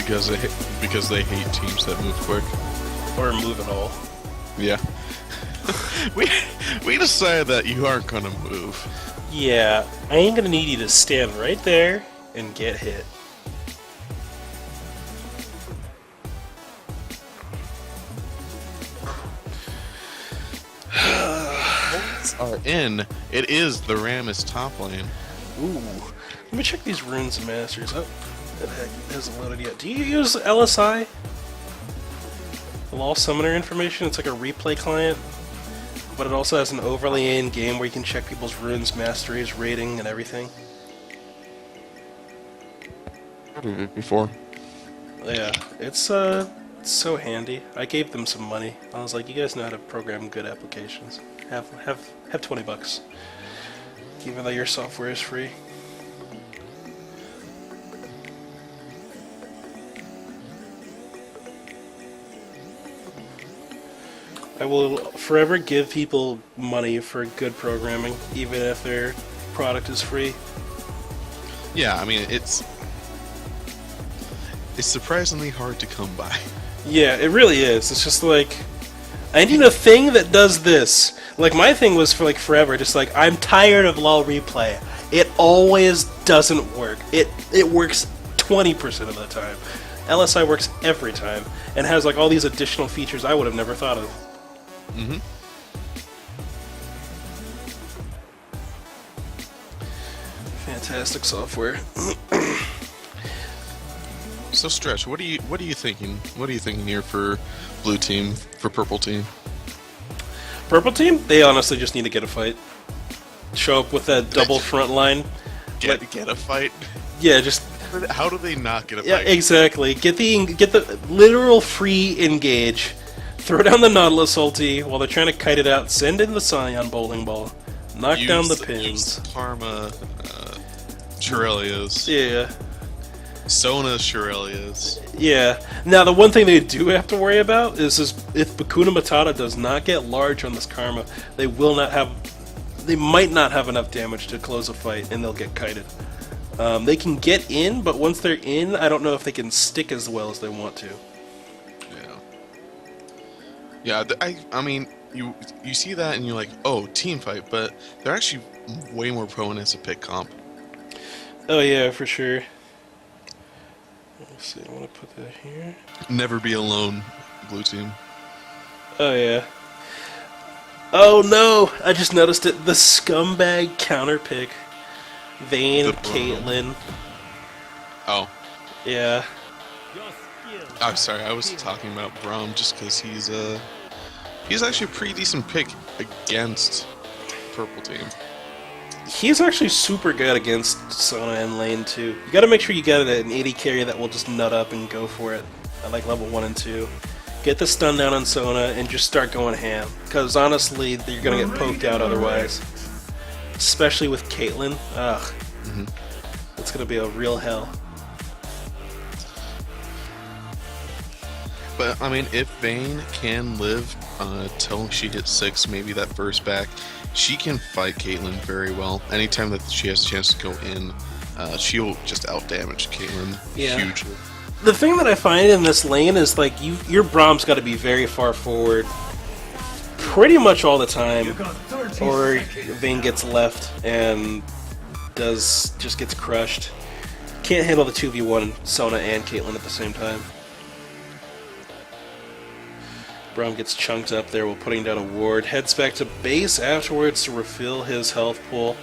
because they hate teams that move quick. Or move at all. Yeah. we decided that you aren't gonna move. Yeah, I ain't gonna need you to stand right there and get hit. Are in. It is the Rammus top lane. Ooh. Let me check these runes and masters. Oh, that heck hasn't loaded yet. Do you use LSI? The Law Summoner information? It's like a replay client. But it also has an overlay in game where you can check people's runes, masteries, rating, and everything. I did it before. Yeah, it's so handy. I gave them some money. I was like, you guys know how to program good applications. Have 20 bucks. Even though your software is free. I will forever give people money for good programming, even if their product is free. Yeah, I mean it's surprisingly hard to come by. Yeah, it really is. It's just like, I need a thing that does this. Like, my thing was for like forever, just like, I'm tired of LoL replay. It always doesn't work. It works 20% of the time. LSI works every time, and has like all these additional features I would have never thought of. Mm-hmm. Fantastic software. So Stretch, what are you thinking? What are you thinking here for blue team, for purple team? Purple team? They honestly just need to get a fight. Show up with that double front line. Get a fight? Yeah, just How do they not get a yeah, fight? exactly. Get the literal free engage. Throw down the Nautilus ulti while they're trying to kite it out. Send in the Scion bowling ball. Knock down the pins. Use Karma, Shurelias, Yeah. Sona Shurelias. Yeah. Now, the one thing they do have to worry about is if Bakuna Matata does not get large on this Karma, they might not have enough damage to close a fight, and they'll get kited. They can get in, but once they're in, I don't know if they can stick as well as they want to. Yeah, I mean, you see that and you're like, oh, team fight, but they're actually way more prone as a pick comp. Oh yeah, for sure. Let's see, I want to put that here. Never be alone, blue team. Oh yeah. Oh no! I just noticed it. The scumbag counter pick. Vayne, Caitlyn. Oh. Yeah. I'm sorry, I was talking about Braum just because he's actually a pretty decent pick against purple team. He's actually super good against Sona and lane too. You gotta make sure you get an 80 carry that will just nut up and go for it at like level 1 and 2. Get the stun down on Sona and just start going ham. Because honestly, you're gonna get poked out otherwise. Especially with Caitlyn. Ugh. Mm-hmm. It's gonna be a real hell. But, I mean, if Vayne can live till she hits 6, maybe that first back, she can fight Caitlyn very well. Anytime that she has a chance to go in, she'll just out-damage Caitlyn hugely. The thing that I find in this lane is, like, your Braum's got to be very far forward pretty much all the time, or Vayne gets left and just gets crushed. Can't handle the 2v1 Sona and Caitlyn at the same time. Braum gets chunked up there while putting down a ward. Heads back to base afterwards to refill his health pool.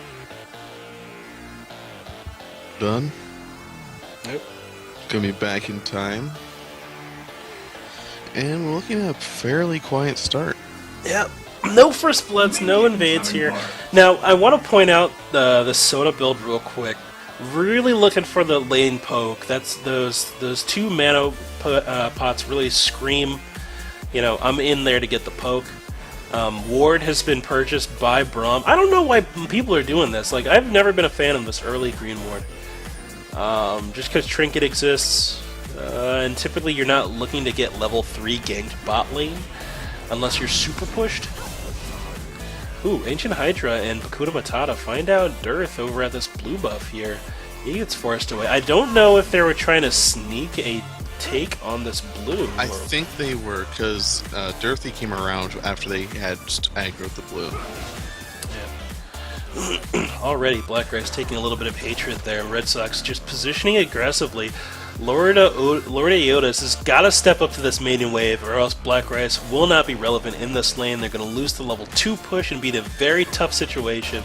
Done. Yep. Gonna be back in time. And we're looking at a fairly quiet start. Yep. No first bloods, no invades here. Now, I want to point out the Sona build real quick. Really looking for the lane poke. That's those two mana pots really scream, you know, I'm in there to get the poke. Ward has been purchased by Braum. I don't know why people are doing this. Like, I've never been a fan of this early green ward. Just because Trinket exists, and typically you're not looking to get level 3 ganked bot lane unless you're super pushed. Ooh, Ancient Hydra and Bakuna Matata find out Dearth over at this blue buff here. He gets forced away. I don't know if they were trying to sneak a take on this blue? I think they were, because Dorothy came around after they had just aggroed the blue. Yeah. Already, Black Rice taking a little bit of hatred there. Red Sox just positioning aggressively. Lord Aotis has got to step up to this maiden wave, or else Black Rice will not be relevant in this lane. They're going to lose the level 2 push and be in a very tough situation.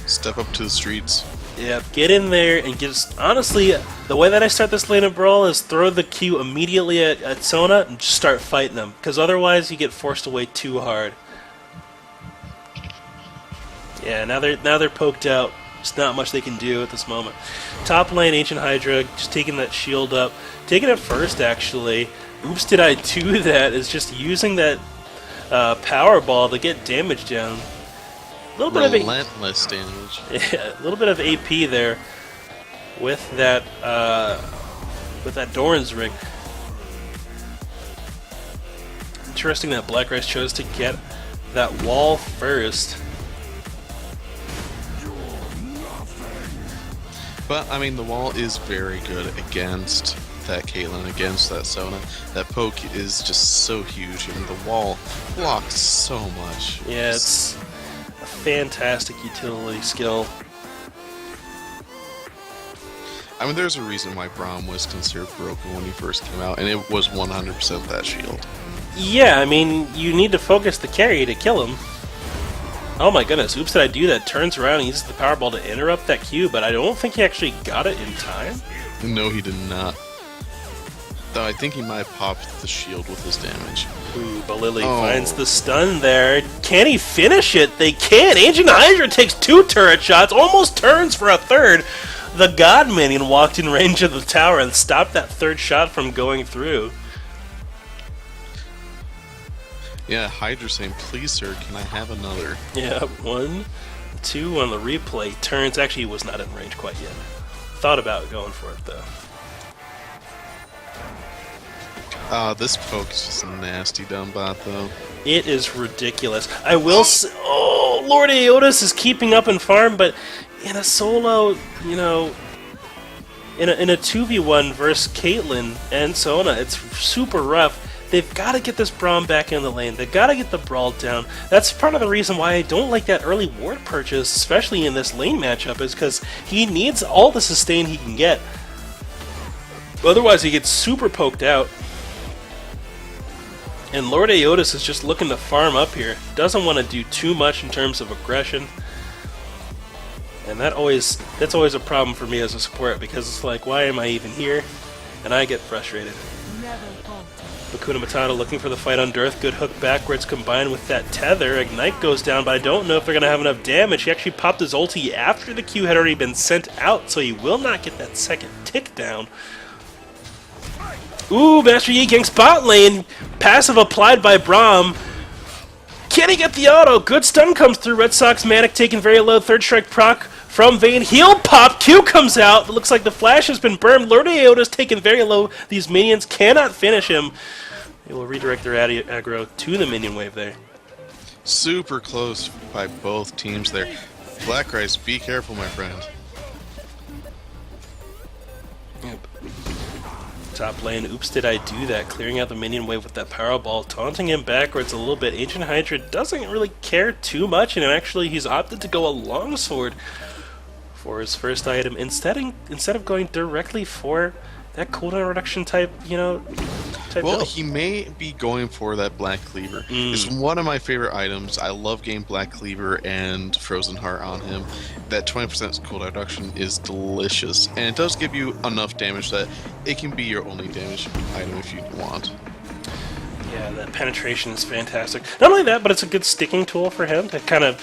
Step up to the streets. Yeah, get in there and honestly, the way that I start this lane of Brawl is throw the Q immediately at Sona and just start fighting them, because otherwise you get forced away too hard. Yeah, now they're poked out. There's not much they can do at this moment. Top lane, Ancient Hydra, just taking that shield up. Taking it first, actually. Oops, did I do that? Is just using that power ball to get damage down. A little bit of relentless damage. Yeah, a little bit of AP there with that Doran's ring. Interesting that Black Rice chose to get that wall first. But, I mean, the wall is very good against that Caitlyn, against that Sona. That poke is just so huge, and the wall blocks so much. Yeah, it's a fantastic utility skill. I mean, there's a reason why Braum was considered broken when he first came out, and it was 100% that shield. Yeah, I mean, you need to focus the carry to kill him. Oh my goodness, oops, did I do that? Turns around and uses the Powerball to interrupt that Q, but I don't think he actually got it in time. No, he did not. Though I think he might have popped the shield with his damage. Ooh, but Lily finds the stun there. Can he finish it? They can! Ancient Hydra takes 2 turret shots, almost turns for a third. The God Minion walked in range of the tower and stopped that third shot from going through. Yeah, Hydra saying, please sir, can I have another? Yeah, 1, 2 on the replay. Turns, actually he was not in range quite yet. Thought about going for it though. This poke is just a nasty dumb bot though. It is ridiculous. I will oh, Lord Aotis is keeping up in farm, but in a solo, you know, in a 2v1 versus Caitlyn and Sona, it's super rough. They've got to get this Braum back in the lane. They've got to get the Brawl down. That's part of the reason why I don't like that early ward purchase, especially in this lane matchup, is because he needs all the sustain he can get. Otherwise, he gets super poked out. And Lord Aotis is just looking to farm up here. Doesn't want to do too much in terms of aggression. And that's always a problem for me as a support, because it's like, why am I even here? And I get frustrated. Hakuna Matata looking for the fight on Dearth. Good hook backwards combined with that tether. Ignite goes down, but I don't know if they're going to have enough damage. He actually popped his ulti after the Q had already been sent out, so he will not get that second tick down. Ooh, Master Yi ganks bot lane. Passive applied by Braum. Can he get the auto? Good stun comes through. Red Sox Manic taking very low. Third strike proc from Vayne. Heal pop. Q comes out. It looks like the flash has been burned. Lord Aotis taken very low. These minions cannot finish him. They will redirect their aggro to the minion wave there. Super close by both teams there. Black Rice, be careful, my friend. Yep. Top lane, oops, did I do that? Clearing out the minion wave with that power ball, taunting him backwards a little bit. Ancient Hydra doesn't really care too much, and actually he's opted to go a longsword for his first item instead of going directly for that cooldown reduction type, you know, well, build. he may be going for that Black Cleaver. It's one of my favorite items. I love getting Black Cleaver and Frozen Heart on him. That 20% cooldown reduction is delicious, and it does give you enough damage that it can be your only damage item if you want. Yeah, that penetration is fantastic. Not only that, but it's a good sticking tool for him to kind of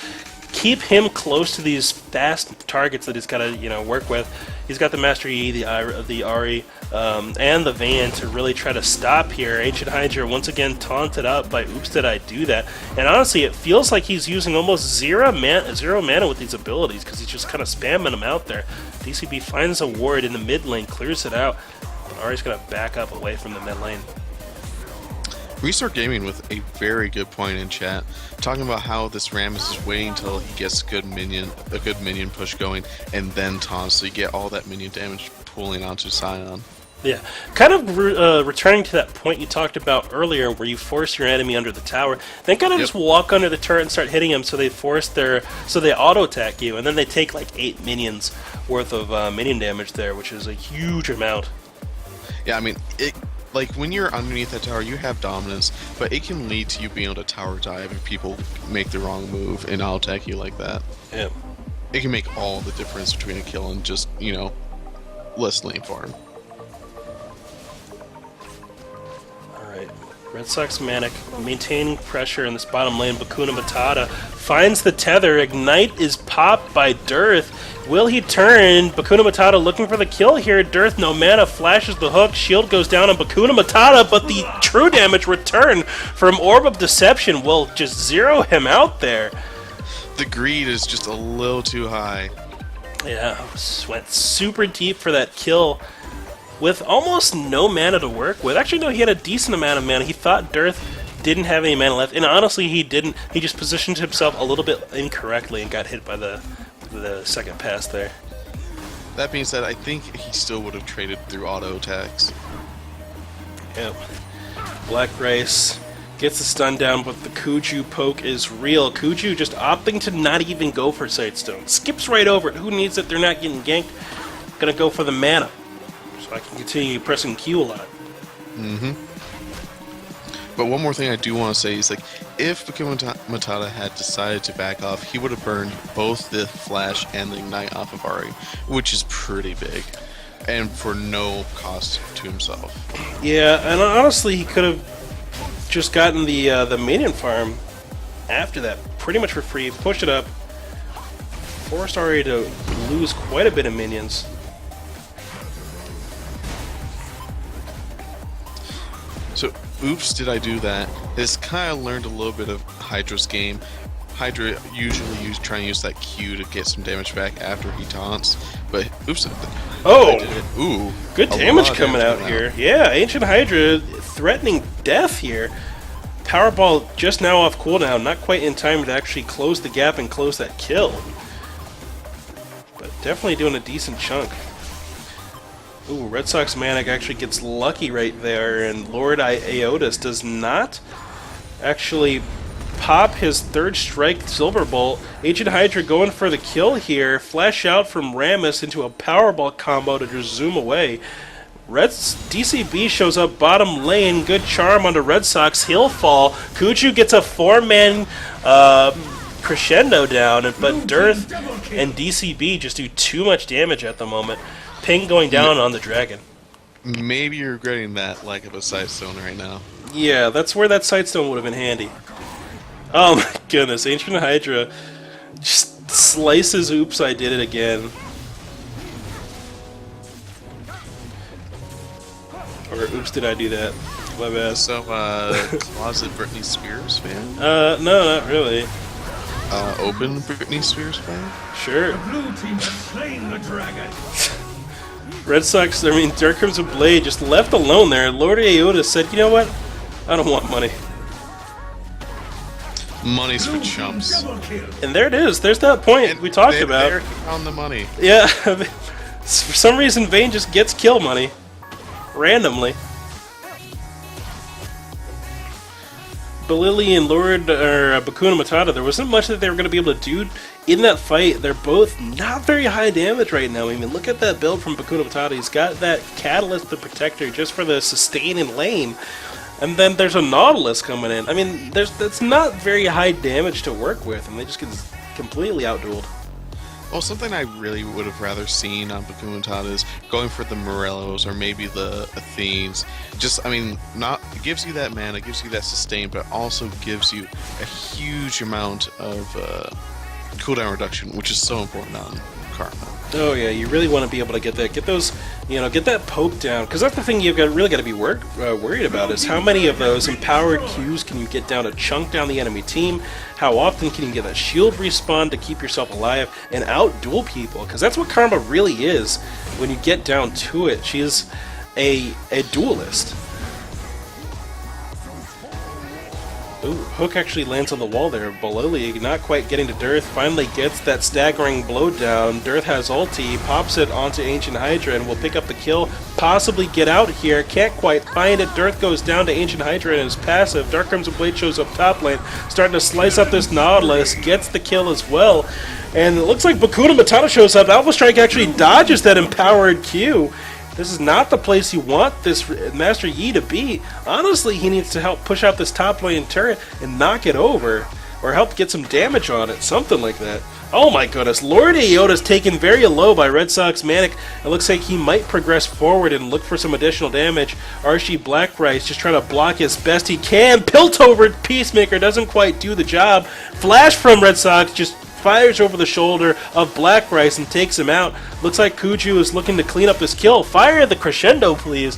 keep him close to these fast targets that he's got to, you know, work with. He's got the Master Yi, the Ahri, and the Vayne to really try to stop here. Ancient Hydra once again taunted up by oops did I do that. And honestly, it feels like he's using almost zero mana with these abilities, because he's just kind of spamming them out there. DCB finds a ward in the mid lane, clears it out, but Ahri's going to back up away from the mid lane. Restart Gaming with a very good point in chat, talking about how this Rammus is waiting until he gets a good minion push going, and then taunts, so you get all that minion damage pulling onto Sion. Yeah, kind of returning to that point you talked about earlier, where you force your enemy under the tower. Then kind of just walk under the turret and start hitting them, so they auto attack you, and then they take like 8 minions worth of minion damage there, which is a huge amount. Yeah, I mean, like when you're underneath that tower, you have dominance, but it can lead to you being able to tower dive if people make the wrong move and auto attack you like that. Yeah, it can make all the difference between a kill and just less lane farm. Red Sox Manic maintaining pressure in this bottom lane. Bakuna Matata finds the tether. Ignite is popped by Dearth. Will he turn? Bakuna Matata looking for the kill here. Dearth, no mana, flashes the hook. Shield goes down on Bakuna Matata, but the true damage return from Orb of Deception will just zero him out there. The greed is just a little too high. Yeah, went super deep for that kill. With almost no mana to work with. Actually, no, he had a decent amount of mana. He thought Dearth didn't have any mana left, and honestly, he didn't. He just positioned himself a little bit incorrectly and got hit by the second pass there. That being said, I think he still would have traded through auto attacks. Yep. Black Rice gets the stun down, but the Kuju poke is real. Kuju just opting to not even go for Sightstone. Skips right over it. Who needs it? They're not getting ganked. Gonna go for the mana. So I can continue pressing Q a lot. But one more thing I do want to say is, like, if Bakuna Matata had decided to back off, he would have burned both the flash and the ignite off of Ari, which is pretty big, and for no cost to himself. Yeah, and honestly, he could have just gotten the minion farm after that, pretty much for free. Pushed it up, forced Ari to lose quite a bit of minions. So, oops, did I do that? This kind of learned a little bit of Hydra's game. Hydra usually try and use that Q to get some damage back after he taunts, but oops, oh, I did it. Ooh, good damage coming out here. Yeah, Ancient Hydra threatening death here. Powerball just now off cooldown, not quite in time to actually close the gap and close that kill, but definitely doing a decent chunk. Ooh, Red Sox Manic actually gets lucky right there, and Lord Aeotis does not actually pop his third strike Silver Bolt. Ancient Hydra going for the kill here. Flash out from Rammus into a Powerball combo to just zoom away. DCB shows up bottom lane. Good charm onto Red Sox. He'll fall. Kuju gets a 4-man crescendo down, but Dearth and DCB just do too much damage at the moment. Ping going down on the dragon. Maybe you're regretting that lack of a Sightstone right now. Yeah, that's where that Sightstone would have been handy. Oh my goodness, Ancient Hydra just slices Oops, I did it again. Or oops, did I do that? My bad. So, closet Britney Spears fan? No, not really. Open Britney Spears fan? Sure. The blue team has slain the dragon. Red Sox, Dark Crimson Blade just left alone there. Lord Aeotis said, you know what? I don't want money. Money's for chumps. And there it is. There's that point we talked about. There he found the money. Yeah. For some reason, Vayne just gets kill money. Randomly. Belili and Bakuna Matata, there wasn't much that they were going to be able to do in that fight. They're both not very high damage right now. I mean, look at that build from Bakuna Matata. He's got that Catalyst, the Protector, just for the sustain in lane. And then there's a Nautilus coming in. I mean, that's not very high damage to work with, and they just get completely outdueled. Well, something I really would have rather seen on Bakuna Matata is going for the Morellos or maybe the Athenes. Just, I mean, it gives you that mana, gives you that sustain, but also gives you a huge amount of cooldown reduction, which is so important on Karma. Oh yeah, you really want to be able to get those, get that poke down, because that's the thing you've really got to be worried about is how many of those empowered Qs can you get down to chunk down the enemy team, how often can you get that shield respawn to keep yourself alive and out-duel people, because that's what Karma really is when you get down to it. She is a duelist. Ooh, Hook actually lands on the wall there. Bololi not quite getting to Dearth, finally gets that staggering blow down. Dearth has ulti, pops it onto Ancient Hydra and will pick up the kill, possibly get out here. Can't quite find it. Dearth goes down to Ancient Hydra and is passive. Dark Crimson Blade shows up top lane, starting to slice up this Nautilus, gets the kill as well. And it looks like Bakuna Matata shows up. Alpha Strike actually dodges that empowered Q. This is not the place you want this Master Yi to be. Honestly, he needs to help push out this top lane turret and knock it over. Or help get some damage on it. Something like that. Oh my goodness. Lord Ayoda's taken very low by Red Sox Manic. It looks like he might progress forward and look for some additional damage. Archie Black Rice just trying to block as best he can. Piltover Peacemaker doesn't quite do the job. Flash from Red Sox just fires over the shoulder of Black Rice and takes him out. Looks like Kuju is looking to clean up this kill. Fire the crescendo, please.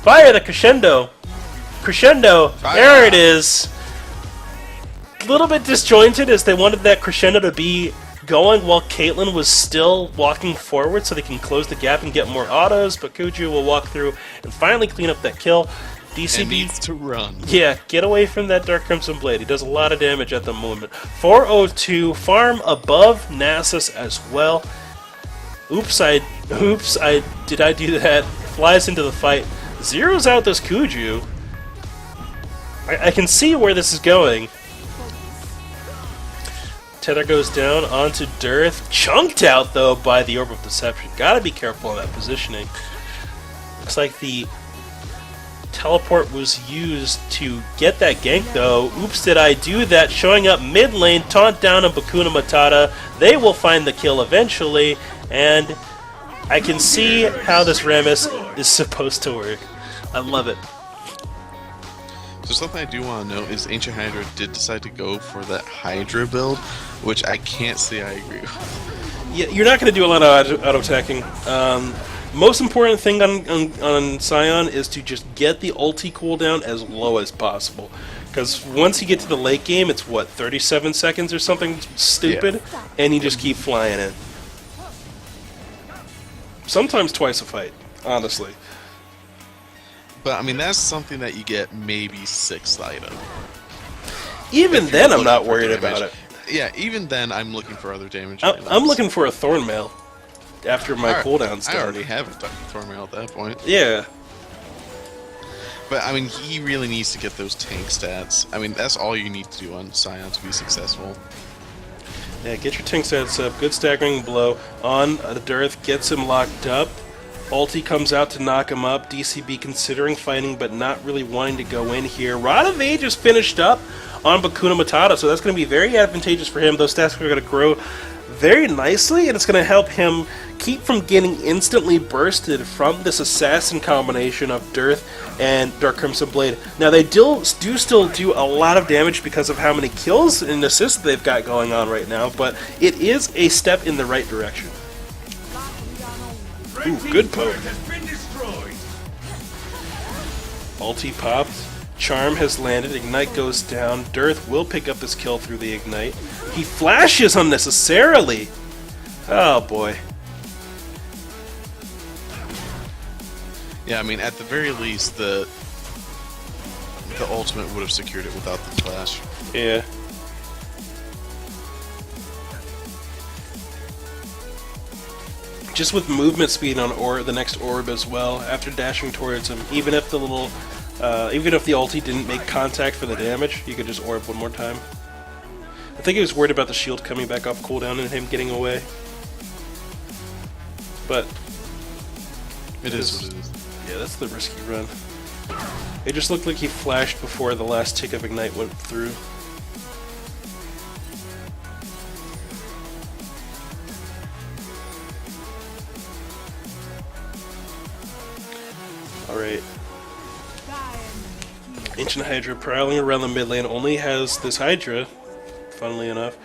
Fire the crescendo. Crescendo. Fire. There it is. A little bit disjointed as they wanted that crescendo to be going while Caitlyn was still walking forward so they can close the gap and get more autos, but Kuju will walk through and finally clean up that kill. DCB and needs to run. Yeah, get away from that Dark Crimson Blade. He does a lot of damage at the moment. 402, farm above Nasus as well. Oops, did I do that? Flies into the fight. Zeroes out this Kuju. I can see where this is going. Tether goes down onto Dearth. Chunked out, though, by the Orb of Deception. Gotta be careful on that positioning. Looks like the teleport was used to get that gank, though. Oops, did I do that? Showing up mid lane, taunt down on Bakuna Matata. They will find the kill eventually, and I can see how this Rammus is supposed to work. I love it. So something I do want to note is Ancient Hydra did decide to go for that Hydra build, which I can't say I agree with. Yeah, you're not going to do a lot of auto-attacking. Most important thing on Scion is to just get the ulti cooldown as low as possible. Because once you get to the late game, it's what, 37 seconds or something stupid? Yeah. And you just keep flying in. Sometimes twice a fight, honestly. But, I mean, that's something that you get maybe 6th item. Even then, I'm not worried about it. Yeah, even then, I'm looking for other damage. I'm looking for a Thornmail after my cooldown's done. I already have a Thornmail at that point. Yeah. But, I mean, he really needs to get those tank stats. I mean, that's all you need to do on Scion to be successful. Yeah, get your tank stats up. Good staggering blow on the Dearth. Gets him locked up. Ulti comes out to knock him up. DCB considering fighting, but not really wanting to go in here. Rod of Age is finished up on Bakuna Matata, so that's going to be very advantageous for him. Those stats are going to grow very nicely, and it's going to help him keep from getting instantly bursted from this assassin combination of Dearth and Dark Crimson Blade. Now, they do still do a lot of damage because of how many kills and assists they've got going on right now, but it is a step in the right direction. Ooh, good poke. Ulti popped. Charm has landed. Ignite goes down. Dearth will pick up this kill through the Ignite. He flashes unnecessarily. Oh boy. Yeah, I mean, at the very least, the ultimate would have secured it without the flash. Yeah. Just with movement speed on the next orb as well, after dashing towards him, even if the ulti didn't make contact for the damage, you could just orb one more time. I think he was worried about the shield coming back off cooldown and him getting away. But it is what it is. Yeah, that's the risky run. It just looked like he flashed before the last tick of Ignite went through. Alright. Ancient Hydra prowling around the mid lane, only has this Hydra, funnily enough.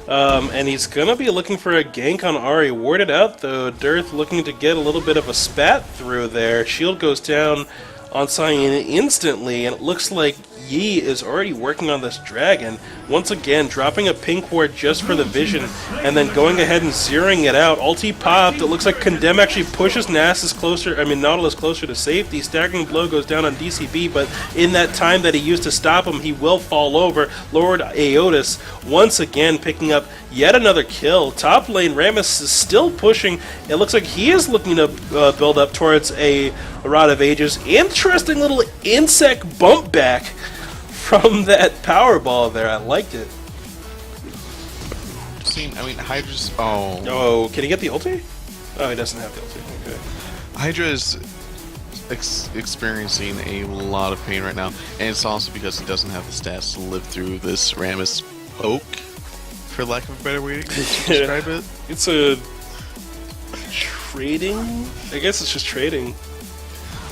And he's gonna be looking for a gank on Ahri. Warded out though, Dearth looking to get a little bit of a spat through there. Shield goes down on Cyan instantly, and it looks like Yi is already working on this dragon. Once again, dropping a pink ward just for the vision, and then going ahead and zeroing it out. Ulti popped. It looks like Condemn actually pushes Nautilus closer to safety. Staggering blow goes down on DCB, but in that time that he used to stop him, he will fall over. Lord Aotis once again picking up yet another kill. Top lane, Rammus is still pushing. It looks like he is looking to build up towards a Rod of Ages. Interesting little insect bump back from that power ball there. I liked it. I mean, Hydra's... Oh. Oh, can he get the ulti? Oh, he doesn't have the ulti. Okay. Hydra is experiencing a lot of pain right now, and it's also because he doesn't have the stats to live through this Rammus poke, for lack of a better way to describe it. It's a trading? I guess it's just trading.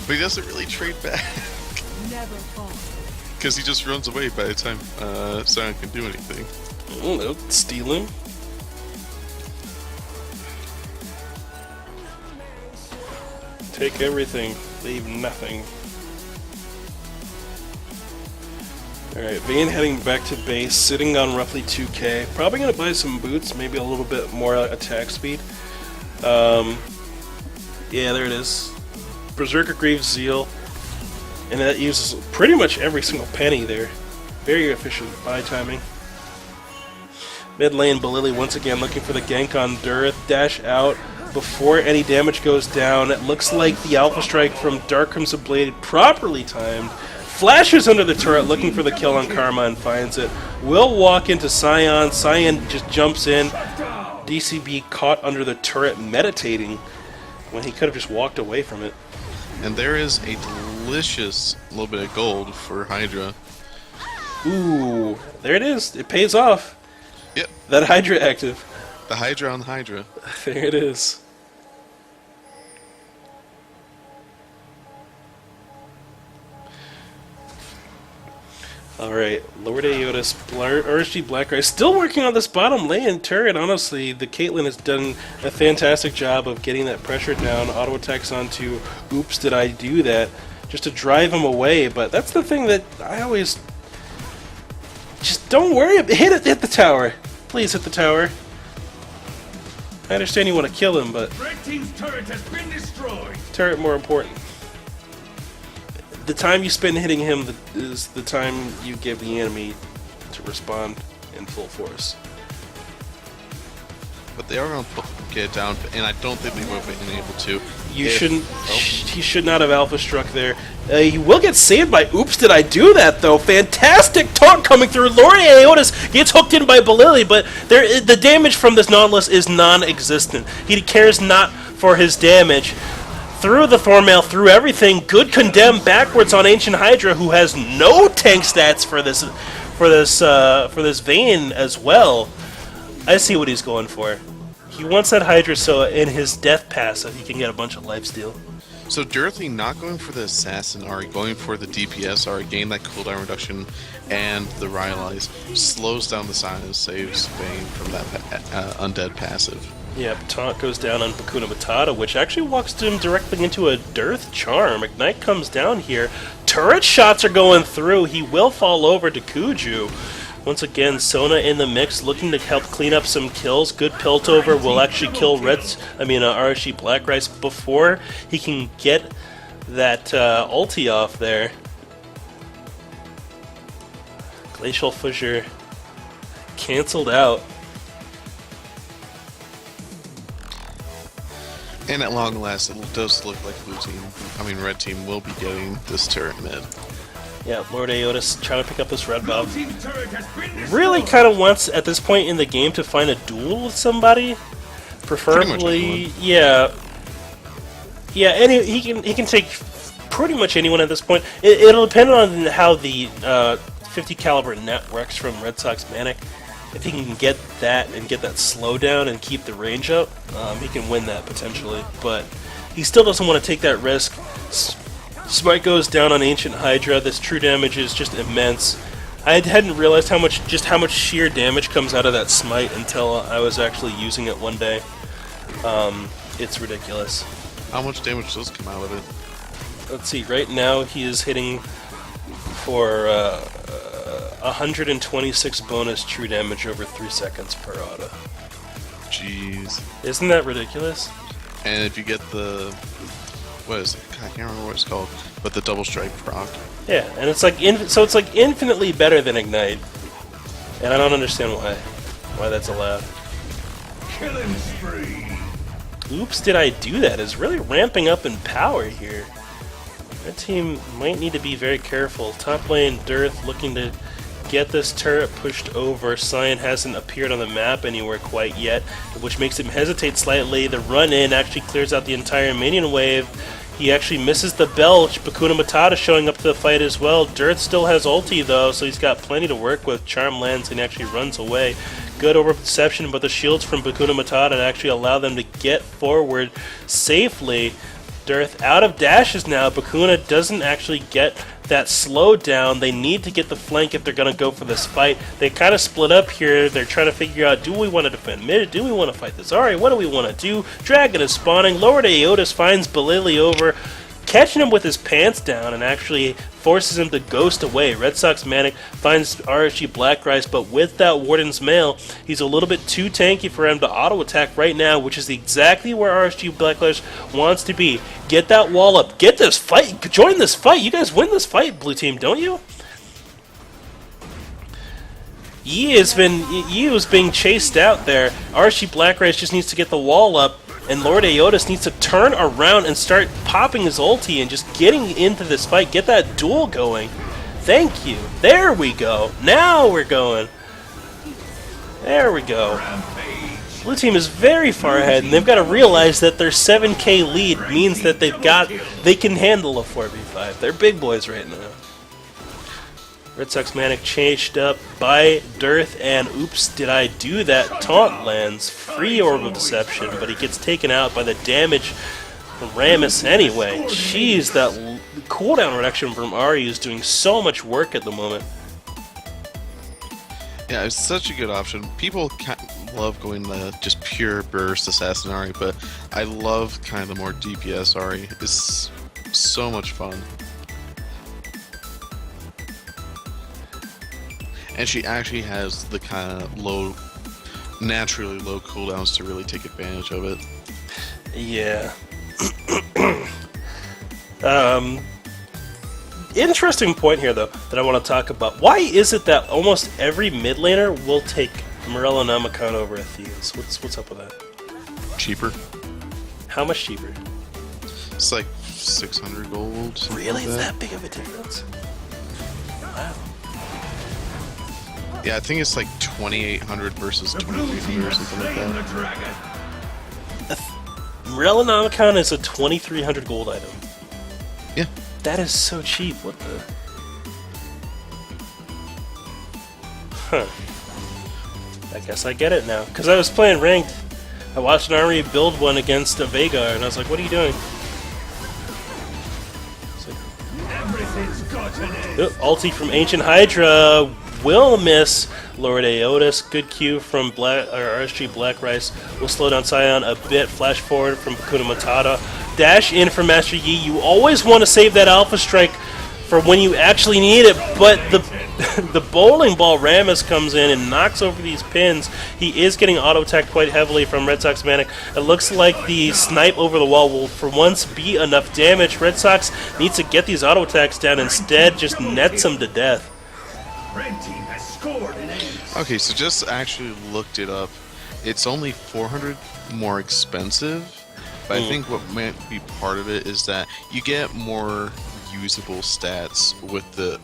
But he doesn't really trade back. Never fall. Because he just runs away by the time Sion can do anything. I don't know, steal him? Take everything, leave nothing. Alright, Vayne heading back to base, sitting on roughly 2k. Probably gonna buy some boots, maybe a little bit more attack speed. Yeah, there it is. Berserker Greaves Zeal. And that uses pretty much every single penny there. Very efficient buy timing. Mid lane, Balili once again looking for the gank on Durth. Dash out before any damage goes down. It looks like the Alpha Strike from Dark Crimson Blade properly timed. Flashes under the turret looking for the kill on Karma and finds it. Will walk into Sion. Sion just jumps in. DCB caught under the turret meditating when he could have just walked away from it. And there is a delicious little bit of gold for Hydra. Ooh, there it is. It pays off. Yep. That Hydra active. The Hydra on Hydra. There it is. Alright, Lord Aotis, RSG Blackrise, still working on this bottom lane turret. Honestly, the Caitlyn has done a fantastic job of getting that pressure down. Auto attacks onto Oops, Did I Do That? Just to drive him away, but that's the thing that I always... Just don't worry, hit the tower. Please hit the tower. I understand you want to kill him, but... Red team's turret has been destroyed. Turret more important. The time you spend hitting him is the time you give the enemy to respond in full force. But they are going to get it down, and I don't think they would have been able to. You shouldn't. He should not have alpha struck there. He will get saved by Oops, Did I Do That, though? Fantastic taunt coming through. Lord Aotis gets hooked in by Balili, but the damage from this Nautilus is non-existent. He cares not for his damage. Through the Thornmail, through everything, good Condemn backwards on Ancient Hydra, who has no tank stats for this Vayne as well. I see what he's going for. He wants that Hydra so in his death passive he can get a bunch of lifesteal. So Dorothy not going for the Assassin, are going for the DPS, are gain that cooldown reduction, and the Rylai's slows down the silence, saves Vayne from that undead passive. Yep, taunt goes down on Bakuna Matata, which actually walks him directly into a Dearth Charm. Ignite comes down here. Turret shots are going through. He will fall over to Kuju. Once again, Sona in the mix, looking to help clean up some kills. Good Piltover will actually kill RSG Blackrise before he can get that ulti off there. Glacial Fissure canceled out. And at long last, it does look like red team will be getting this turret mid. Yeah, Lord Aotis trying to pick up this red buff. Blue team's turret has been destroyed. Really kind of wants, at this point in the game, to find a duel with somebody. Preferably, yeah. Yeah, he can take pretty much anyone at this point. It'll depend on how the 50 caliber net works from Red Sox Manic. If he can get that and get that slowdown and keep the range up, he can win that potentially. But he still doesn't want to take that risk. Smite goes down on Ancient Hydra. This true damage is just immense. I hadn't realized how much sheer damage comes out of that Smite until I was actually using it one day. It's ridiculous. How much damage does come out of Let's see, right now he is hitting for 126 bonus true damage over 3 seconds per auto. Jeez. Isn't that ridiculous? And if you get the... What is it? I can't remember what it's called. But the double strike proc. Yeah, and it's like so it's like infinitely better than Ignite. And I don't understand why that's allowed. Killing spree. Oops, did I do that? Is really ramping up in power here. That team might need to be very careful. Top lane, Dearth looking to get this turret pushed over. Cyan hasn't appeared on the map anywhere quite yet, which makes him hesitate slightly. The run-in actually clears out the entire minion wave. He actually misses the belch. Bakuna Matata showing up to the fight as well. Dearth still has ulti though, so he's got plenty to work with. Charm lands and actually runs away. Good over perception, but the shields from Bakuna Matata actually allow them to get forward safely. Dearth out of dashes now. Bakuna doesn't actually get that slowdown. They need to get the flank if they're going to go for this fight. They kind of split up here. They're trying to figure out, do we want to defend mid? Do we want to fight this? Alright, what do we want to do? Dragon is spawning. Lord Aeotis finds Balili over, catching him with his pants down and actually forces him to ghost away. Red Sox Manic finds RSG Black Rice, but with that Warden's Mail, he's a little bit too tanky for him to auto-attack right now, which is exactly where RSG Black Rice wants to be. Get that wall up. Get this fight. Join this fight. You guys win this fight, blue team, don't you? Yi was being chased out there. RSG Black Rice just needs to get the wall up, and Lord Aeotis needs to turn around and start popping his ulti and just getting into this fight. Get that duel going. Thank you. There we go. Now we're going. There we go. Blue team is very far ahead, and they've got to realize that their 7k lead means that they can handle a 4v5. They're big boys right now. Red Sox Manic changed up by Dearth, and oops, did I do that? Taunt lands, free Orb of Deception, but he gets taken out by the damage from Rammus anyway. Jeez, that cooldown reduction from Ari is doing so much work at the moment. Yeah, it's such a good option. People love going the just pure burst assassin Ari, but I love kind of the more DPS Ari. It's so much fun. And she actually has the kind of naturally low cooldowns to really take advantage of it. Yeah. Interesting point here, though, that I want to talk about. Why is it that almost every mid laner will take Morello Namakan over Atheas? What's up with that? Cheaper. How much cheaper? It's like 600 gold. Really? Like That big of a difference? Wow. Yeah, I think it's like 2,800 versus 2,300 or something like that. Morello Namakan is a 2,300 gold item. Yeah. That is so cheap. What the? Huh. I guess I get it now. Because I was playing ranked. I watched an army build one against a Veigar, and I was like, what are you doing? Everything's got an end. Ulti from Ancient Hydra will miss Lord Aeotis. Good Q from RSG Black Rice will slow down Scion a bit. Flash forward from Bakuna Matata. Dash in from Master Yi. You always want to save that Alpha Strike for when you actually need it, but the bowling ball Rammus comes in and knocks over these pins. He is getting auto-attacked quite heavily from Red Sox Manic. It looks like the snipe over the wall will for once be enough damage. Red Sox needs to get these auto-attacks down. Instead, just nets them to death. Red team has scored an ace. Okay, so just actually looked it up. It's only 400 more expensive, but I think what might be part of it is that you get more usable stats with the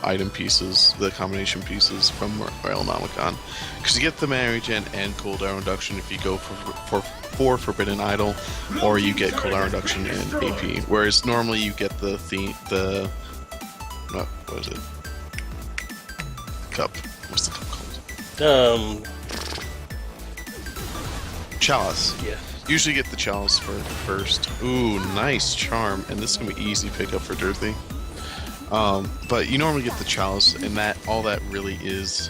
item pieces, the combination pieces from Royal Nomicon, because you get the mana regen and cooldown reduction if you go for Forbidden Idol, or you get cooldown reduction in AP. Whereas normally you get the what is it? Cup. What's the cup called? Chalice. Yeah. Usually get the chalice for first. Ooh, nice charm, and this is gonna be easy pickup for Dirthy. But you normally get the chalice, and all that really is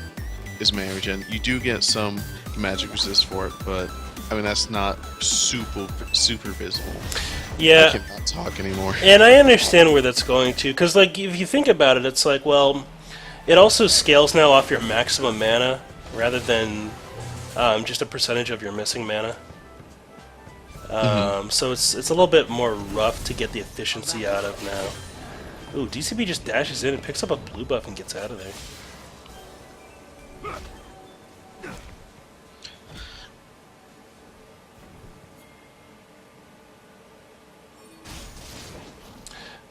mana regen. You do get some magic resist for it, but I mean that's not super visible. Yeah, I cannot talk anymore. and I understand where that's going to, because like if you think about it, it's like, well, it also scales now off your maximum mana rather than just a percentage of your missing mana. So it's a little bit more rough to get the efficiency out of now. Ooh, DCB just dashes in and picks up a blue buff and gets out of there.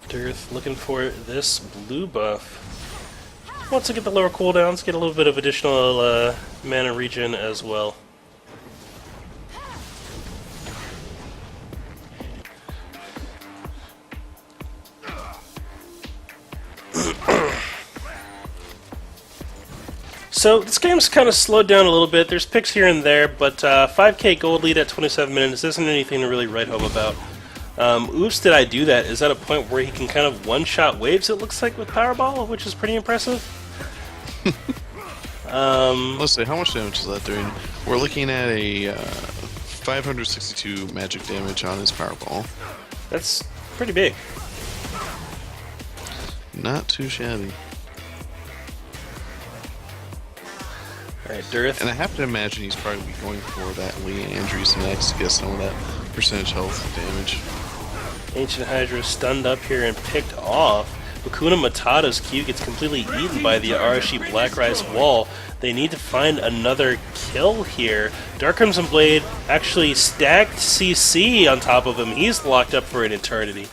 Dearth looking for this blue buff. Wants to get the lower cooldowns, get a little bit of additional mana regen as well. So this game's kind of slowed down a little bit. There's picks here and there, but 5k gold lead at 27 minutes isn't anything to really write home about. Oops, did I do that? Is that a point where he can kind of one-shot waves, it looks like, with Powerball, which is pretty impressive? Let's see, how much damage is that doing? We're looking at a 562 magic damage on his Powerball. That's pretty big. Not too shabby. Alright, Dearth. And I have to imagine he's probably going for that Lee Andrews next to get some of that percentage health damage. Ancient Hydra stunned up here and picked off. Bakuna Matata's Q gets completely eaten by the RSG Black Rice wall. They need to find another kill here. Dark Crimson Blade actually stacked CC on top of him. He's locked up for an eternity.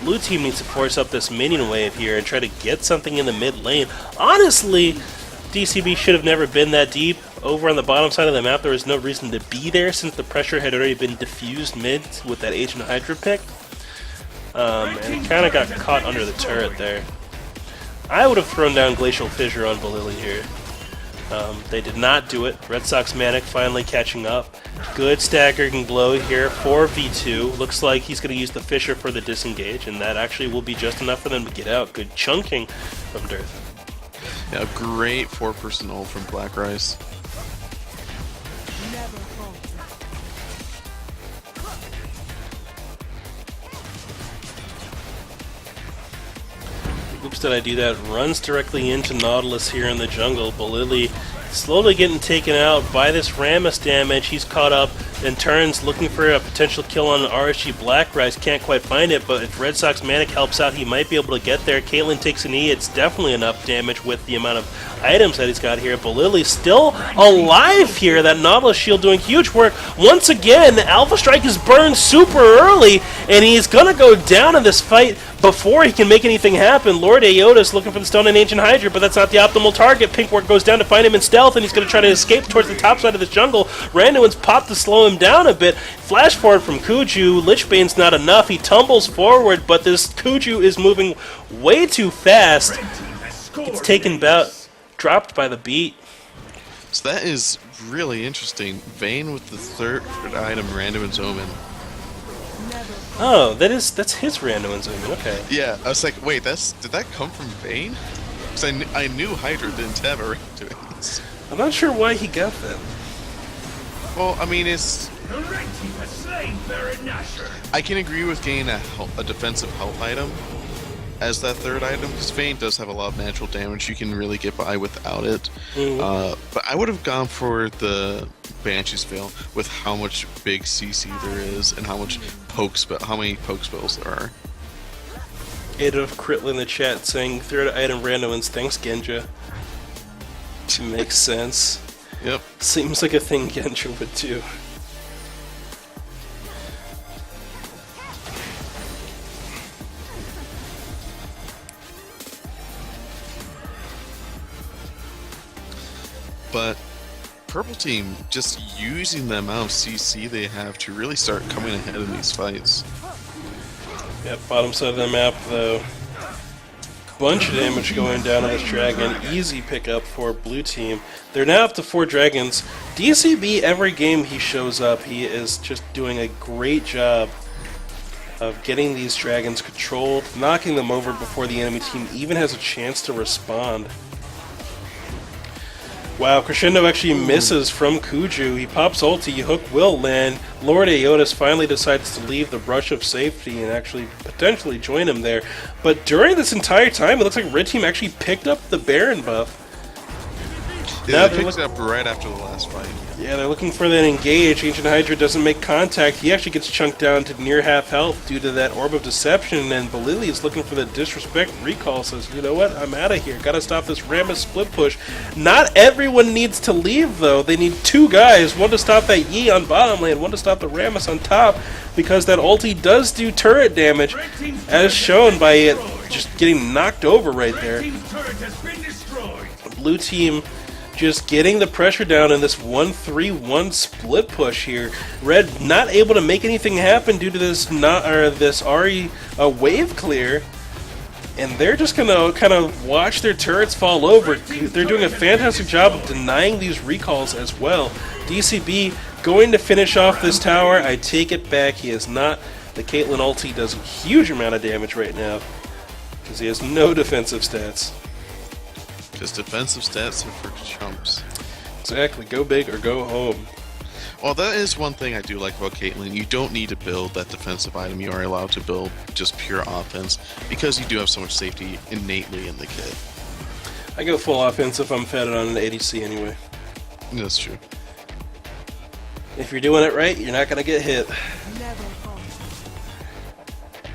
Blue team needs to force up this minion wave here and try to get something in the mid lane. Honestly, DCB should have never been that deep. Over on the bottom side of the map, there was no reason to be there since the pressure had already been diffused mid with that Ancient Hydra pick. And it kind of got caught under the turret there. I would have thrown down Glacial Fissure on Balili here. They did not do it. Red Sox Manic finally catching up. Good staggering blow here for V2. Looks like he's going to use the Fissure for the disengage, and that actually will be just enough for them to get out. Good chunking from Dearth. Yeah, great 4-person ult from Black Rice. Oops, did I do that? Runs directly into Nautilus here in the jungle. Balili slowly getting taken out by this Rammus damage. He's caught up and turns looking for a potential kill on RSG Black Rice. Can't quite find it, but if Red Sox Manic helps out, he might be able to get there. Caitlyn takes an E. It's definitely enough damage with the amount of items that he's got here. Balili still alive here. That Nautilus shield doing huge work. Once again, Alpha Strike is burned super early, and he's going to go down in this fight before he can make anything happen. Lord Aeotis looking for the stone in Ancient Hydra, but that's not the optimal target. Pinkwork goes down to find him in stealth, and he's going to try to escape towards the top side of this jungle. Randuin's popped to slow him down a bit. Flash forward from Kuju. Lichbane's not enough. He tumbles forward, but this Kuju is moving way too fast. It's taken dropped by the beat. So that is really interesting. Vayne with the third item, Randuin's Omen. Oh, that's his Randuin's Omen. Okay. Yeah, I was like, wait, did that come from Vayne? Because I knew Hydra didn't have a Randuin's. I'm not sure why he got that. Well, I mean, it's... The red team has slain Baron Nashor. I can agree with getting a defensive health item as that third item, because Vayne does have a lot of natural damage. You can really get by without it. But I would have gone for the Banshee's Veil with how much big CC there is and how many poke spells there are. Adolf Critl in the chat saying third item Randuin's thanks Genja. Makes sense. Yep. Seems like a thing Genja would do. But Purple Team just using the amount of CC they have to really start coming ahead in these fights. Yeah, bottom side of the map though. Bunch of damage going down on this dragon. Easy pickup for Blue Team. They're now up to 4 dragons. DCB, every game he shows up, he is just doing a great job of getting these dragons controlled, knocking them over before the enemy team even has a chance to respond. Wow, Crescendo actually misses from Kuju. He pops ulti, Hook will land. Lord Aeotis finally decides to leave the brush of safety and actually potentially join him there. But during this entire time, it looks like Red Team actually picked up the Baron buff. Yeah, they picked it up right after the last fight. Yeah, they're looking for that engage. Ancient Hydra doesn't make contact. He actually gets chunked down to near half health due to that Orb of Deception, and Belili is looking for the disrespect recall. Says, you know what, I'm out of here. Gotta stop this Rammus split push. Not everyone needs to leave, though. They need two guys, one to stop that Yi on bottom lane, one to stop the Rammus on top, because that ulti does do turret damage, as shown by it just getting knocked over right there. Blue team just getting the pressure down in this 1-3-1 split push here. Red not able to make anything happen due to this this Ahri wave clear, and they're just gonna kind of watch their turrets fall over. They're doing a fantastic job of denying these recalls as well. DCB going to finish off this tower. I take it back. He is not. The Caitlyn ulti does a huge amount of damage right now because he has no defensive stats. Because defensive stats are for chumps. Exactly. Go big or go home. Well, that is one thing I do like about Caitlyn. You don't need to build that defensive item. You are allowed to build just pure offense because you do have so much safety innately in the kit. I go full offense if I'm fed on an ADC anyway. That's true. If you're doing it right, you're not going to get hit.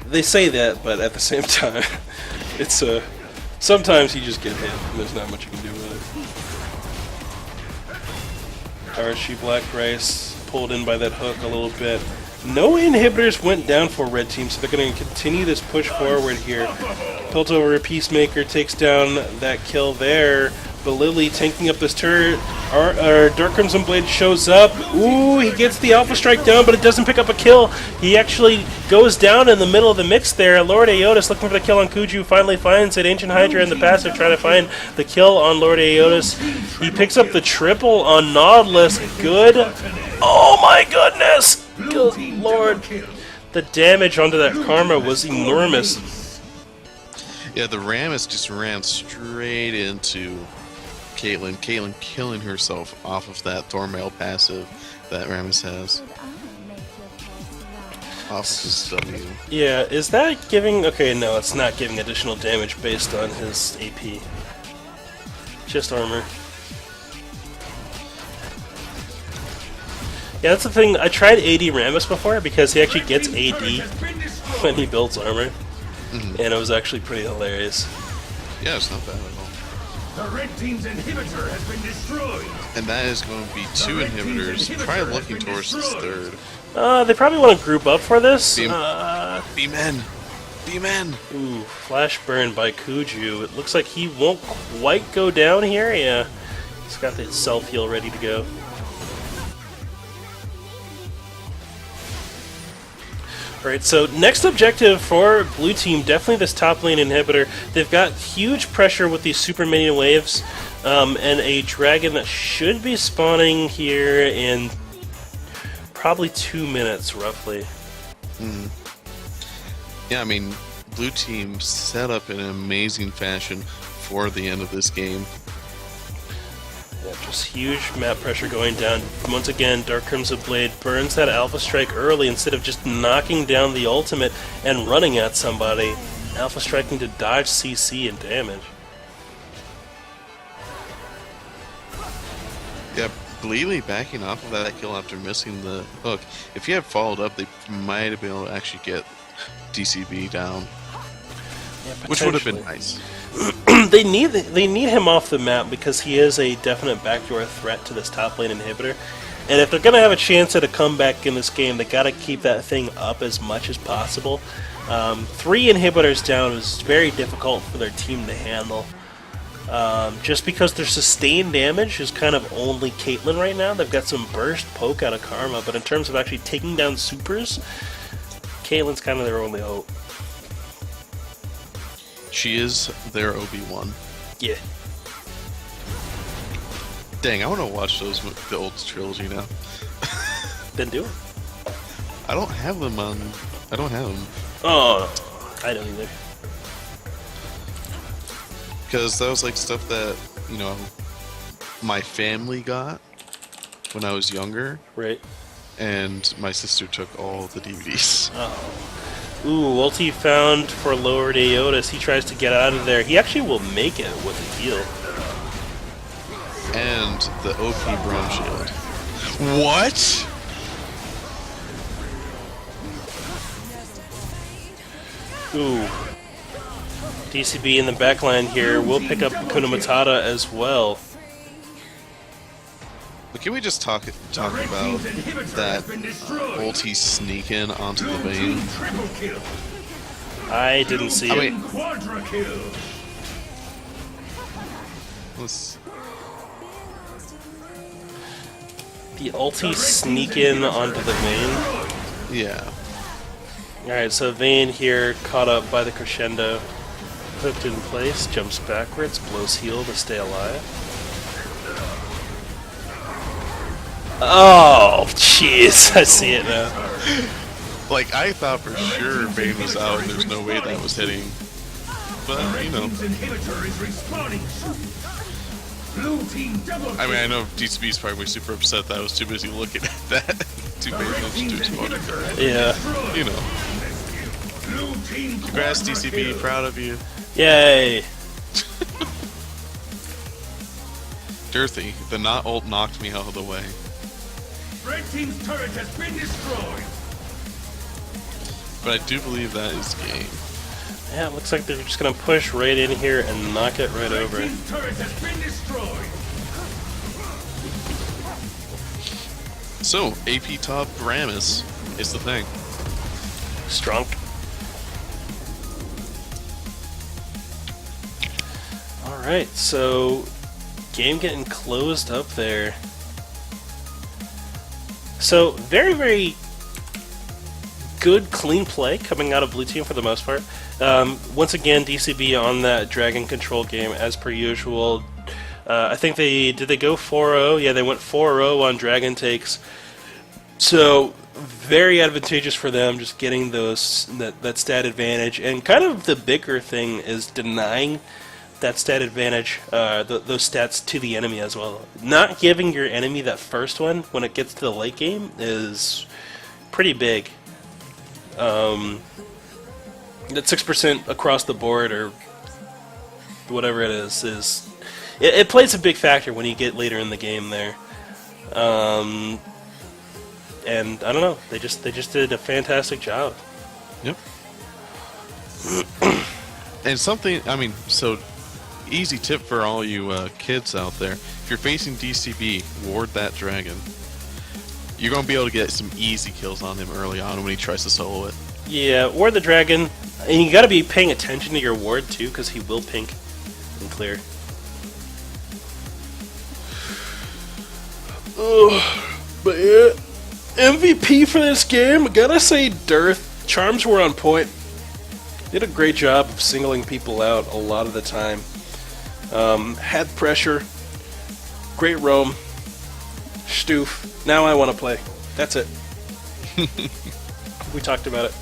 They say that, but at the same time, it's sometimes you just get hit, and there's not much you can do with it. Archie Black Rice pulled in by that hook a little bit. No inhibitors went down for Red Team, so they're going to continue this push forward here. Piltover Peacemaker takes down that kill there. But Lily tanking up this turret. Our Dark Crimson Blade shows up. Ooh, he gets the Alpha Strike down, but it doesn't pick up a kill. He actually goes down in the middle of the mix there. Lord Aeotis looking for the kill on Kuju, finally finds it. Ancient Hydra in the passive trying to find the kill on Lord Aeotis. He picks up the triple on Nautilus. Good. Oh my goodness! Good Lord. The damage onto that Karma was enormous. Yeah, the Rammus just ran straight into Caitlyn. Caitlyn killing herself off of that Thormail passive that Rammus has. Off of his W. Yeah, is that giving... Okay, no, it's not giving additional damage based on his AP. Just armor. Yeah, that's the thing. I tried AD Rammus before because he actually gets AD when he builds armor. And it was actually pretty hilarious. Yeah, it's not bad at all. The red team's inhibitor has been destroyed. And that is going to be two inhibitors, probably looking towards this third. They probably want to group up for this. B-Men! B-Men! Ooh, flash burn by Kuju. It looks like he won't quite go down here. Yeah, he's got the self-heal ready to go. Alright, so next objective for Blue Team, definitely this top lane inhibitor. They've got huge pressure with these super minion waves, and a dragon that should be spawning here in probably 2 minutes, roughly. Yeah, I mean, Blue Team set up in an amazing fashion for the end of this game. Yeah, just huge map pressure going down. Once again, Dark Crimson Blade burns that Alpha Strike early instead of just knocking down the ultimate and running at somebody. Alpha Striking to dodge CC and damage. Yeah, Bleely backing off of that kill after missing the hook. If he had followed up, they might have been able to actually get DCB down. Yeah, which would have been nice. They need him off the map because he is a definite backdoor threat to this top lane inhibitor. And if they're going to have a chance at a comeback in this game, they got to keep that thing up as much as possible. 3 inhibitors down is very difficult for their team to handle. Just because their sustained damage is kind of only Caitlyn right now. They've got some burst poke out of Karma, but in terms of actually taking down supers, Caitlyn's kind of their only hope. She is their Obi-Wan. Yeah. Dang, I want to watch the old trilogy now. Then do it. I don't have them on... I don't have them. Oh, I don't either. Because that was like stuff that, you know, my family got when I was younger, Right. and my sister took all the DVDs. Ooh, ulti found for lowered Aotis. He tries to get out of there. He actually will make it with a heal. And the OP Brom Shield. What? Ooh. DCB in the backline here will pick up Kuna Matata as well. But can we just talk about that ulti sneak in onto the Vayne? Triple kill. I didn't see I it. mean, Quadra kill. let's, The ulti sneak in onto the Vayne. yeah. Alright, so Vayne here caught up by the crescendo. Hooked in place, jumps backwards, blows heal to stay alive. Oh, jeez, I see it now. Like, I thought for sure Vayne was out and there's no way that was hitting. But, you know. Team's inhibitor is respawning. Blue team double kill. I mean, I know DCB's probably super upset that I was too busy looking at that. Too paying attention to his phone. Yeah. You know. Blue team Congrats, quadra DCB. kill. Proud of you. Yay. Dirthy, the not ult knocked me out of the way. Red team's turret has been destroyed. But I do believe that is game. Yeah, it looks like they're just gonna push right in here and knock it right Red over. team's turret has been destroyed. So, AP top Ramus is the thing. Strong. Alright, so game getting closed up there. So very, very good, clean play coming out of blue team for the most part. Once again, DCB on that dragon control game as per usual. I think did they go 4-0? Yeah, they went 4-0 on dragon takes. So very advantageous for them, just getting that stat advantage. And kind of the bigger thing is denying that stat advantage, those stats to the enemy as well. Not giving your enemy that first one when it gets to the late game is pretty big. That 6% across the board or whatever it is it plays a big factor when you get later in the game there. And I don't know, they just did a fantastic job. Yep. And something, I mean, so easy tip for all you kids out there: if you're facing DCB, ward that dragon. You're gonna be able to get some easy kills on him early on when he tries to solo it. Yeah, ward the dragon, and you got to be paying attention to your ward too, because he will pink and clear. But yeah, MVP for this game, I gotta say Dearth. Charms were on point. Did a great job of singling people out a lot of the time. Had pressure. Great roam. Stoof. Now I want to play. That's it. We talked about it.